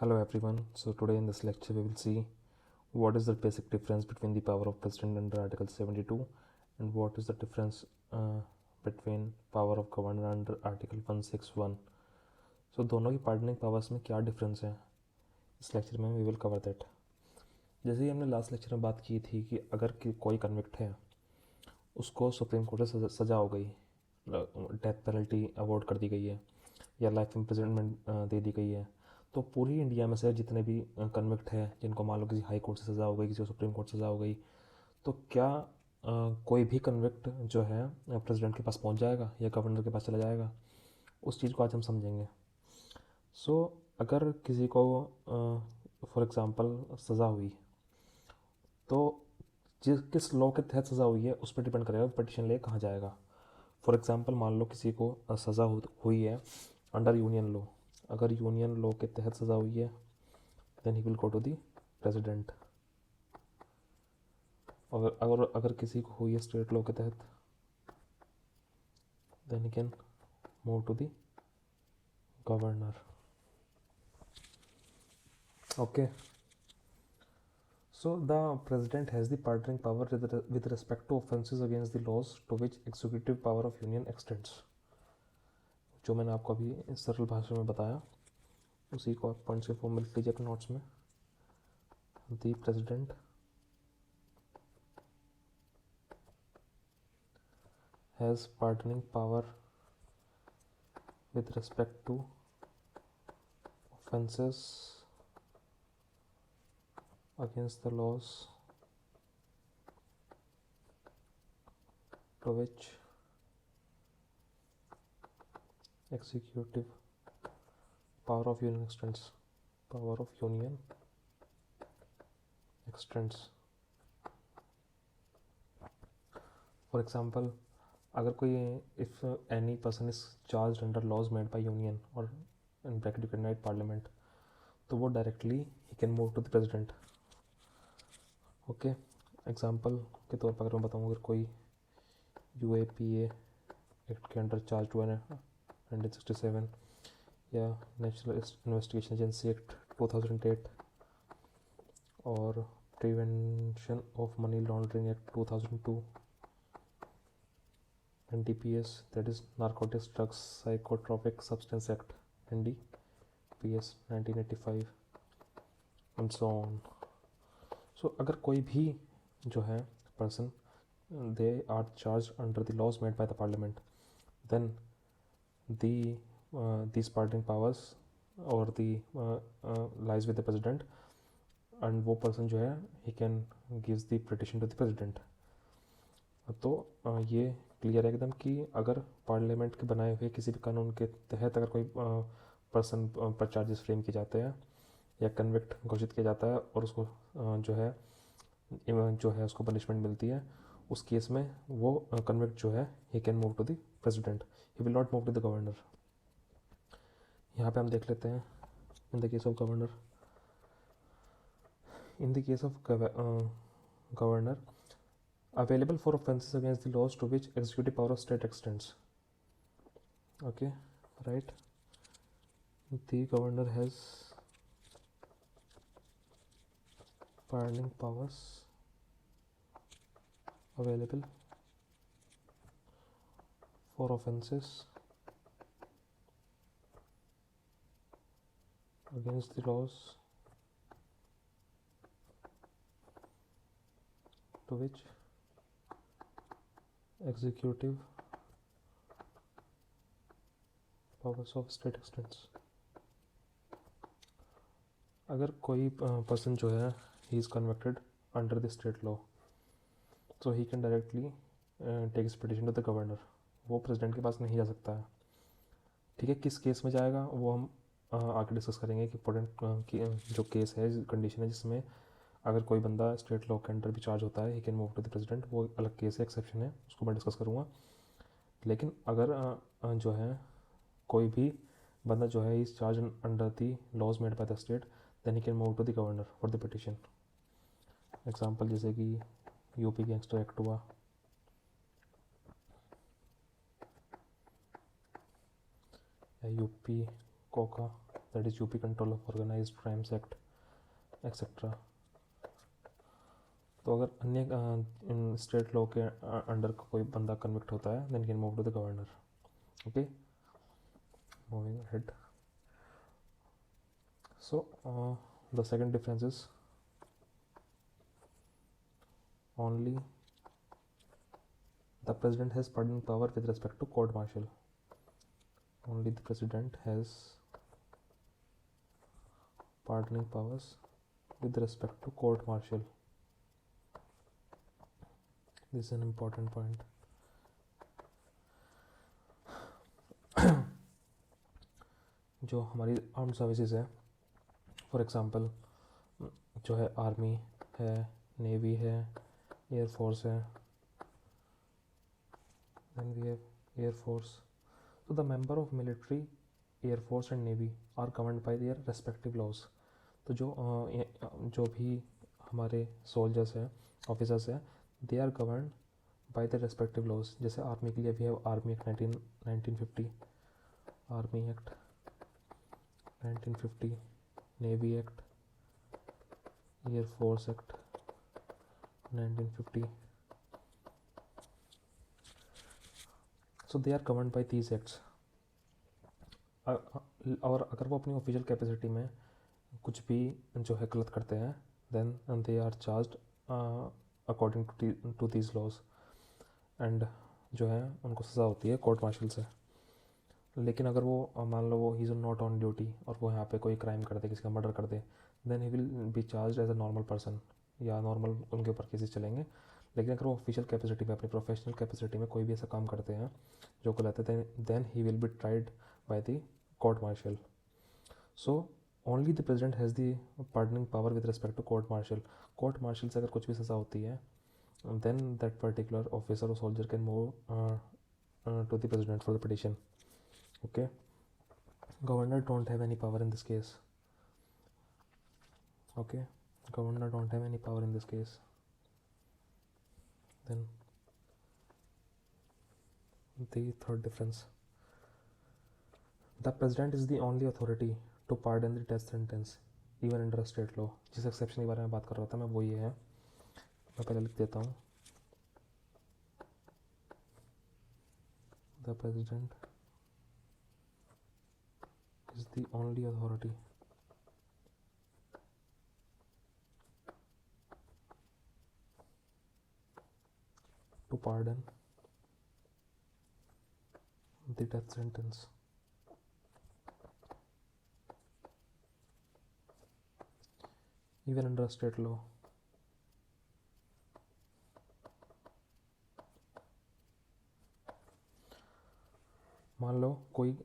Hello everyone. So today in this lecture we will see what is the basic difference between the power of president under Article 72 and what is the difference between power of governor under Article 161. So दोनों की pardoning powers में क्या difference है इस lecture में we will cover that. जैसे ही हमने last lecture में बात की थी कि अगर कोई कन्विक्ट है उसको सुप्रीम कोर्ट से सज़ा हो गई, डेथ पेनल्टी अवॉर्ड कर दी गई है या लाइफ इम्प्रिजनमेंट दे दी गई है, तो पूरी इंडिया में से जितने भी कन्विक्ट है जिनको मान लो किसी हाई कोर्ट से सज़ा हो गई, किसी को सुप्रीम कोर्ट से सज़ा हो गई, तो क्या कोई भी कन्विक्ट जो है प्रेसिडेंट के पास पहुंच जाएगा या गवर्नर के पास चला जाएगा? उस चीज़ को आज हम समझेंगे। सो अगर किसी को फॉर एग्ज़ाम्पल सज़ा हुई तो जिस किस लॉ के तहत सज़ा हुई है उस पर डिपेंड करेगा पिटिशन ले कहाँ जाएगा। फॉर एग्ज़ाम्पल मान लो किसी को सज़ा हुई है अंडर यूनियन लॉ। अगर यूनियन लॉ के तहत सज़ा हुई है then he will go to the president. अगर किसी को हुई है स्टेट लॉ के तहत then he can move to the governor. Okay, so the president has the pardoning power with respect to offences against the laws to which executive power of union extends। जो मैंने आपको अभी सरल भाषा में बताया उसी को आप पॉइंट्स के फॉर्म में लिख लीजिए अपने नोट्स में। The president has pardoning power with respect to offences against the laws to which executive power of union extends। power of union extends। for example, अगर कोई if any person is charged under laws made by union or in bracket you can write parliament, तो वो directly he can move to the president. Okay, example के तौर पर अगर मैं बताऊँ, अगर कोई UAPA एक्ट के अंडर चार्ज हुआ है 1967 या नेशनल इन्वेस्टिगेशन एजेंसी एक्ट 2008 और prevention of money laundering act 2002 NDPS that is Narcotics Drugs Psychotropic Substance Act NDPS 1985 and so on। so अगर कोई भी जो है person they are charged under the laws made by the parliament then these pardoning powers or the lies with the president and वो person जो है he can gives the petition to the president। तो ये clear है एकदम कि अगर parliament के बनाए हुए किसी भी कानून के तहत अगर कोई पर्सन पर चार्जेस फ्रेम किए जाते हैं या कन्विक्ट घोषित किया जाता है और उसको जो है उसको पनिशमेंट मिलती है, उस केस में वो कन्विक्ट जो है he can move to the president, he will not move to the governor. यहाँ पे हम देख लेते हैं in the case of governor. In the case of governor available for offences against the laws to which executive power of state extends। okay, right, the governor has pardoning powers available for offences against the laws to which executive powers of state extends। अगर कोई person जो है he is convicted under the state law so he can directly take his petition to the governor. वो president के पास नहीं जा सकता है। ठीक है, किस केस में जाएगा वो हम आगे डिस्कस करेंगे कि इम्पोर्टेंट जो केस है कंडीशन है जिसमें अगर कोई बंदा स्टेट लॉ के अंडर भी चार्ज होता है he can move to the president, वो अलग केस है, एक्सेप्शन है, उसको मैं डिस्कस करूँगा। लेकिन अगर जो है कोई भी बंदा जो है इस charge under the laws made by the state then he can move to the governor for the petition. Example जैसे कि यूपी गैंगस्टर एक्ट हुआ या UP COCA that is UP control of organised crimes act etcetera. तो अगर अन्य in state law के under कोई बंदा कन्विक्ट होता है then can move to the governor. Okay, moving ahead. So the second difference is only the president has pardoning power with respect to court martial. Only the president has pardoning powers with respect to court martial. This is an important point. जो हमारी arm services है, for example जो है army है, navy है, air force है, then we have air force. So the member of military, air force and navy are governed by their respective laws. तो जो भी हमारे सोल्जर्स हैं, ऑफिसर्स हैं, they are govern by the respective laws. जैसे army के लिए भी है army act 1950, army act 1950, navy act, air force act 1950. So they are governed by these acts. और अगर वो अपनी ऑफिशियल कैपेसिटी में कुछ भी जो है गलत करते हैं then they are charged according to these laws, and जो है उनको सज़ा होती है कोर्ट मार्शल से। लेकिन अगर वो मान लो वो he is not on duty और वो यहाँ पे कोई क्राइम कर दे, किसी का मर्डर कर दे, then he will be charge as a normal person, या नॉर्मल उनके ऊपर केसेस चलेंगे। लेकिन अगर वो ऑफिशियल कैपेसिटी में, अपनी प्रोफेशनल कैपेसिटी में कोई भी ऐसा काम करते हैं जो गलत है, then he will be tried by the court martial. So only the president has the pardoning power with respect to court martial. Court martial से अगर कुछ भी सज़ा होती है then that particular officer or soldier can move to the president for the petition. Okay, governor don't have any power in this case. Okay, governor don't have any power in this case. Then the third difference, the president is the only authority to pardon the death sentence even under state law. जिस exception के बारे में बात कर रहा था मैं वो ये है, मैं पहले लिख देता हूँ. The president is the only authority to pardon the death sentence even under state law. मान लो कोई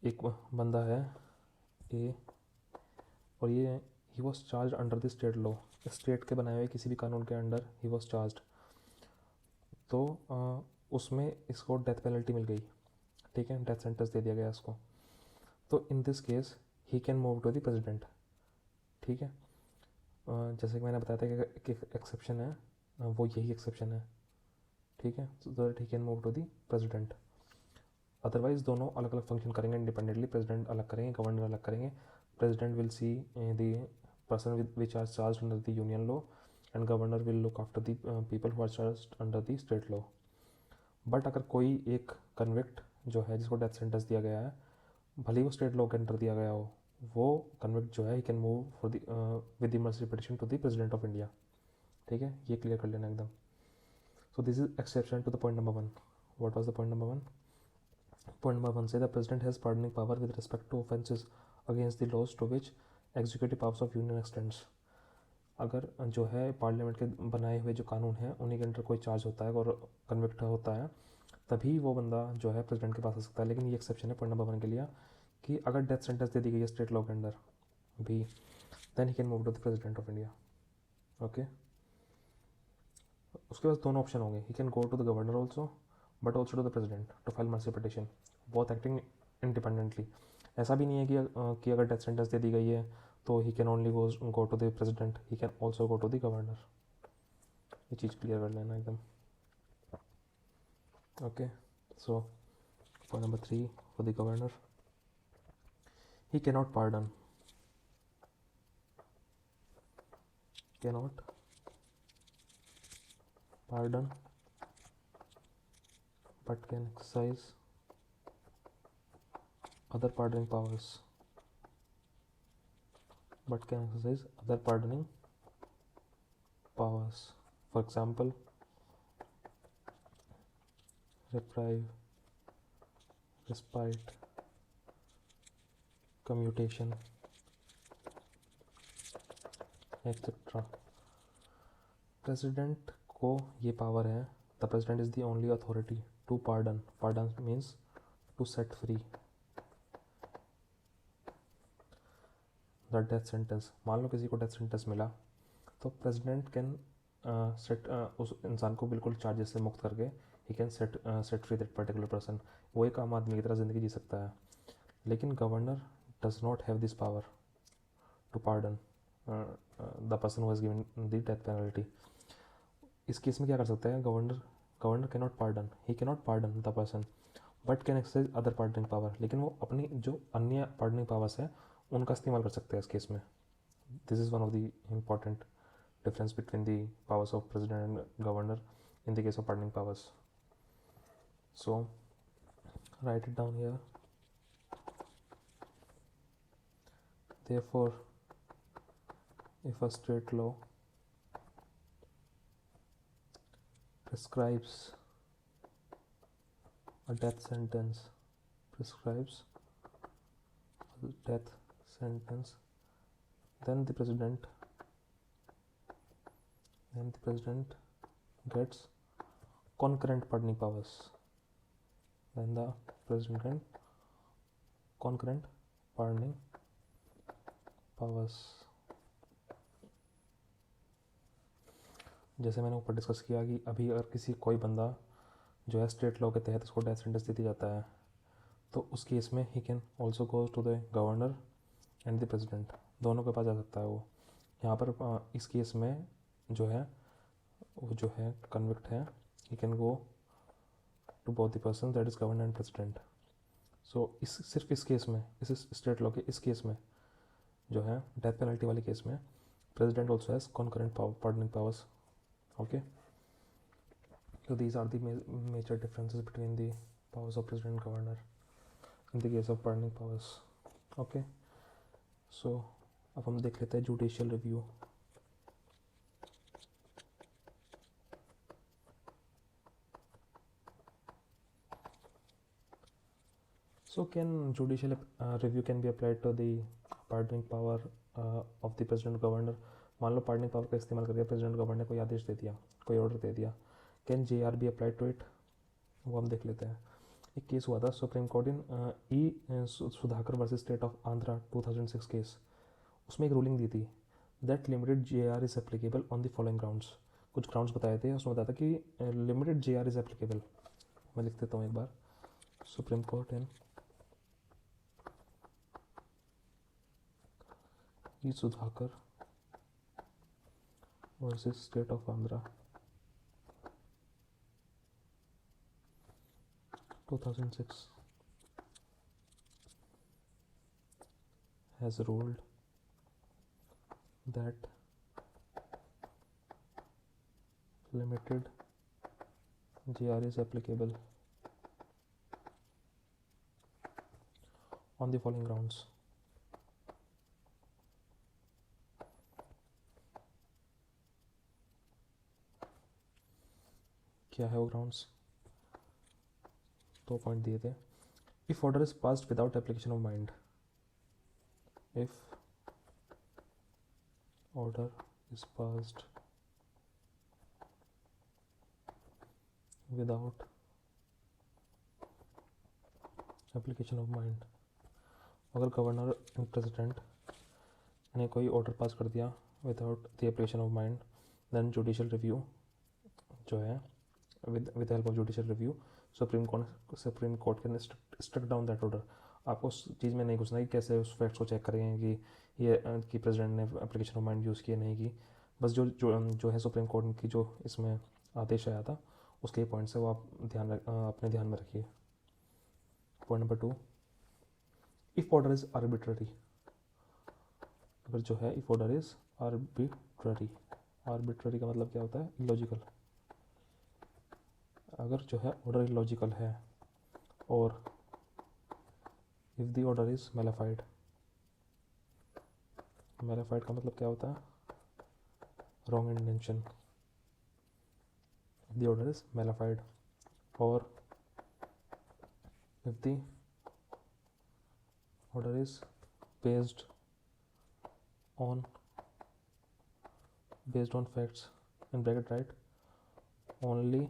एक बंदा है ए और ये he was charge under the state law, state के बनाए हुए किसी भी कानून के अंडर ही वॉज चार्ज, तो उसमें इसको डेथ पेनल्टी मिल गई, ठीक है, डेथ सेंटेंस दे दिया गया इसको. तो in this case he can move to the president. ठीक है, जैसे कि मैंने बताया था कि एक्सेप्शन है, वो यही एक्सेप्शन है. ठीक है, so that he can move to the president. Otherwise दोनों अलग अलग फंक्शन करेंगे इंडिपेंडेंटली. प्रेसिडेंट अलग करेंगे, गवर्नर अलग करेंगे. President will see the person which are charge under the union law and governor will look after the people who are charge under the state law. But अगर कोई एक convict जो है जिसको डेथ सेंटेंस दिया गया है, भले ही वो स्टेट लॉ के अंडर दिया गया हो, वो कन्विक्ट जो है he can move for the with the mercy petition to the president of India. ठीक है, ये क्लियर कर लेना एकदम. So this is exception to the point number 1. What was the point number 1? Point number 1 say the president has pardoning power with respect to offences against the laws to which executive powers of union extends. अगर जो है parliament के बनाए हुए जो कानून हैं उन्हीं के अंडर कोई चार्ज होता है और कन्विक्ट होता है, तभी वो बंदा जो है प्रेसिडेंट के पास आ सकता है. लेकिन ये एक्सेप्शन है पॉइंट नंबर 1 के लिए कि अगर डेथ सेंटेंस दे दी गई है स्टेट लॉ के अंडर भी, then he can move to the president of India. Okay, उसके पास दोनों ऑप्शन होंगे, he can go to the governor also but also to the president to file mercy petition, both acting independently. ऐसा भी नहीं है कि अगर डेथ सेंटेंस दे दी गई है तो he can only go to the president, he can also go to the governor. ये चीज़ क्लियर कर लेना एकदम. Okay, so point number 3 for the governor, He cannot pardon but can exercise other pardoning powers. For example, reprieve, respite, commutation, etc. President को ये power है. The president is the only authority to pardon. Pardon means to set free the death sentence. मान लो किसी को death sentence मिला तो president can set उस इंसान को बिल्कुल चार्जेस से मुक्त करके he can set free that particular person. वो एक आम आदमी की तरह ज़िंदगी जी सकता है. लेकिन governor does not have this power to pardon the person who has given the death penalty. इस केस में क्या कर सकता है governor can not pardon, he can not pardon the person but can exercise other pardoning power. लेकिन वो अपनी जो अन्य पार्डनिंग पावर्स है उनका इस्तेमाल कर सकते हैं इस केस में. This is one of the important difference between the powers of president and governor in the case of pardoning powers. So write it down here. Therefore, if a state law prescribes a death sentence, then the president gets concurrent pardoning powers. जैसे मैंने ऊपर discuss किया कि अभी अगर कोई बंदा जो है स्टेट लॉ के तहत उसको डेथ सेंटेंस दे दिया जाता है तो उस केस में he can also go to the governor and the president. दोनों के पास जा सकता है वो. यहाँ पर इस केस में जो है कन्विक्ट है, he can go to both the person that is governor and president. So सिर्फ इस केस में, इस स्टेट लॉ के इस केस में जो है डेथ पेनल्टी वाले केस में president also has concurrent pardoning powers. Okay, so these are the major differences between the powers of president and governor in the case of pardoning powers. Okay, so अब हम देख लेते हैं judicial review. So can judicial review can be applied to the pardoning power of the president governor. मान लो pardoning power का इस्तेमाल करके president governor ने कोई आदेश दे दिया, कोई ऑर्डर दे दिया. Can JR be applied to it, वो हम देख लेते हैं. एक केस हुआ था supreme court in Sudhakar versus state of Andhra 2006 case. उसमें एक रूलिंग दी थी that limited JR is applicable on the following grounds. कुछ ग्राउंड्स बताए थे, उसमें बताया था कि लिमिटेड JR इज़ एप्लीकेबल. मैं लिख देता हूँ एक बार. Supreme court in Sudhakar versus State of Andhra 2006 has ruled that limited JR is applicable on the following grounds. क्या है वो ग्राउंड्स? 2 पॉइंट दिए थे. If order is passed without application of mind, if order is passed without application of mind, अगर governor and president ने कोई order pass कर दिया without the application of mind, then judicial review जो है with the help of judicial review supreme court can struck down that order. आपको उस चीज़ में नहीं घुसना कि कैसे उस फैक्ट्स को चेक करेंगे कि ये कि प्रेसिडेंट ने एप्लीकेशन ऑफ माइंड यूज़ किया नहीं की. बस जो है सुप्रीम कोर्ट की जो इसमें आदेश आया था उसके पॉइंट से वो आप अपने ध्यान में रखिए. Point number 2, if order is arbitrary, अगर जो है if order is arbitrary, arbitrary का मतलब क्या होता है, इलॉजिकल, अगर जो है ऑर्डर इलॉजिकल है, और इफ द ऑर्डर इज मैलिफाइड, मैलिफाइड का मतलब क्या होता है, wrong intention, if the order is malified, or if the order is based on facts in bracket right only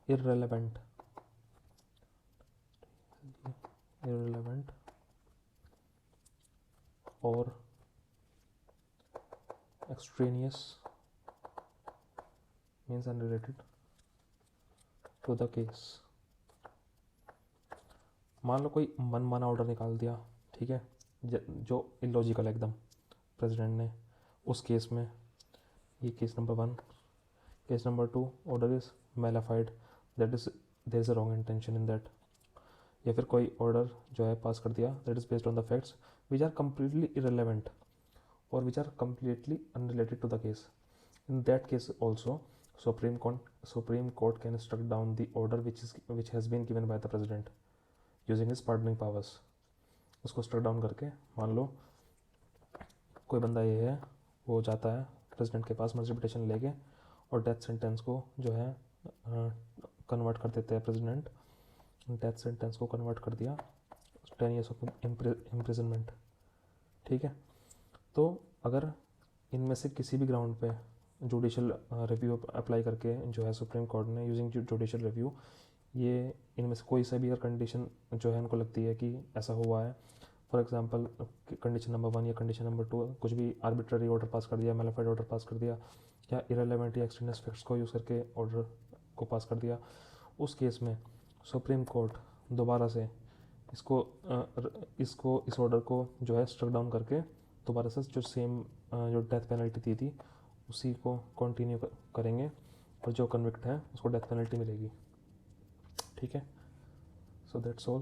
irrelevant or extraneous means unrelated to the case। मान लो कोई मनमाना order निकाल दिया, ठीक है, जो इलॉजिकल है एकदम प्रेसिडेंट ने, उस केस में, ये case number 1। Case number 2, order is malafide, that is there is a wrong intention in that. या फिर कोई ऑर्डर जो है पास कर दिया that is based on the facts which are completely irrelevant और which are completely unrelated to the case. In that case also Supreme Court can struck down the order which has been given by the president using his pardoning powers। उसको struck down करके, मान लो कोई बंदा ये है, वो जाता है प्रेसिडेंट के पास मर्जी पिटिशन लेके, और डेथ सेंटेंस को जो है कन्वर्ट कर देते हैं प्रेसिडेंट, डेथ सेंटेंस को कन्वर्ट कर दिया 10 years ऑफ इम्प्रिजनमेंट, ठीक है। तो अगर इनमें से किसी भी ग्राउंड पे जुडिशल रिव्यू अप्लाई करके जो है सुप्रीम कोर्ट ने यूजिंग जुडिशल रिव्यू, ये इनमें से कोई सा भी अगर कंडीशन जो है उनको लगती है कि ऐसा हुआ है, फॉर एग्जांपल कंडीशन नंबर 1 या कंडीशन नंबर 2 कुछ भी आर्बिट्ररी ऑर्डर पास कर दिया, मैलिफाइड ऑर्डर पास कर दिया, या इरेलीवेंट या एक्सट्रेनियस फैक्ट्स को यूज़ करके ऑर्डर को पास कर दिया, उस केस में सुप्रीम कोर्ट दोबारा से इसको इस ऑर्डर को जो है स्ट्रक डाउन करके दोबारा से जो सेम जो डेथ पेनल्टी दी थी उसी को कंटिन्यू करेंगे, और जो कन्विक्ट है उसको डेथ पेनल्टी मिलेगी, ठीक है। So that's all.